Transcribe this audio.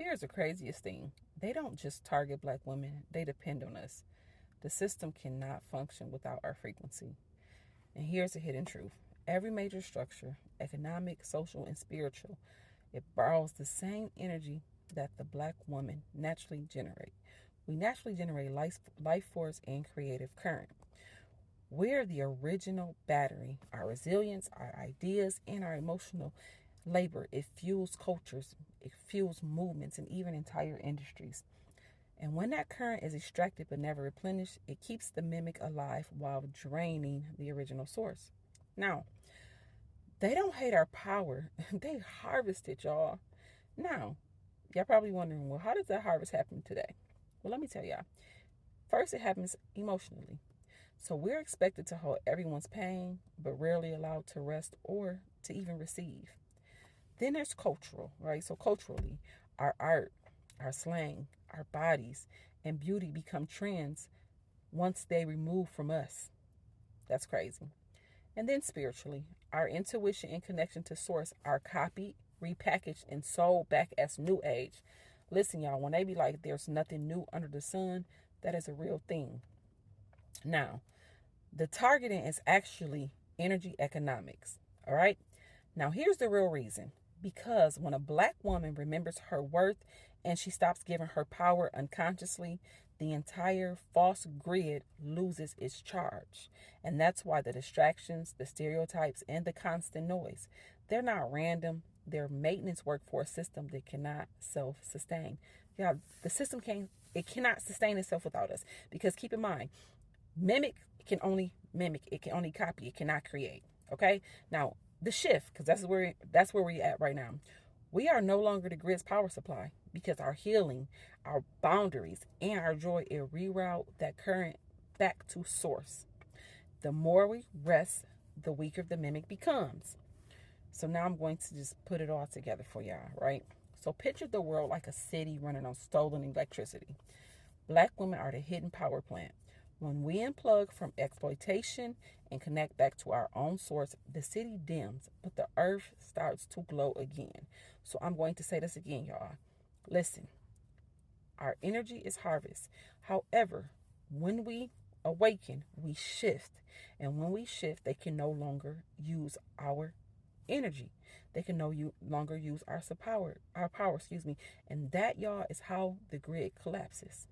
Here's the craziest thing. They don't just target black women, they depend on us. The system cannot function without our frequency. And here's a hidden truth. Every major structure, economic, social, and spiritual, it borrows the same energy that the black woman naturally generate. We naturally generate life force and creative current. We're the original battery. Our resilience, our ideas, and our emotional labor, it fuels cultures, it fuels movements, and even entire industries. And when that current is extracted but never replenished, it keeps the mimic alive while draining the original source. Now, they don't hate our power, they harvest it, y'all. Now, y'all probably wondering, well, how does that harvest happen today? Well, let me tell y'all. First, it happens emotionally. So we're expected to hold everyone's pain, but rarely allowed to rest or to even receive. Then there's cultural, right? So culturally, our art, our slang, our bodies, and beauty become trends once they remove from us. That's crazy. And then spiritually, our intuition and connection to source are copied, repackaged, and sold back as new age. Listen, y'all, when they be like, there's nothing new under the sun, that is a real thing. Now, the targeting is actually energy economics. All right. Now, here's the real reason. Because when a black woman remembers her worth and she stops giving her power unconsciously, the entire false grid loses its charge. And that's why the distractions, the stereotypes, and the constant noise, they're not random. They're maintenance work for a system that cannot self-sustain. Yeah, the system it cannot sustain itself without us. Because keep in mind, mimic can only mimic, it can only copy, it cannot create. Okay? Now, the shift, because that's where we're at right now. We are no longer the grid's power supply because our healing, our boundaries, and our joy it reroute that current back to source. The more we rest, the weaker the mimic becomes. So now I'm going to just put it all together for y'all, right? So picture the world like a city running on stolen electricity. Black women are the hidden power plant. When we unplug from exploitation and connect back to our own source, the city dims, but the earth starts to glow again. So I'm going to say this again, y'all. Listen, our energy is harvest. However, when we awaken, we shift. And when we shift, they can no longer use our energy. They can no longer use our power, and that, y'all, is how the grid collapses.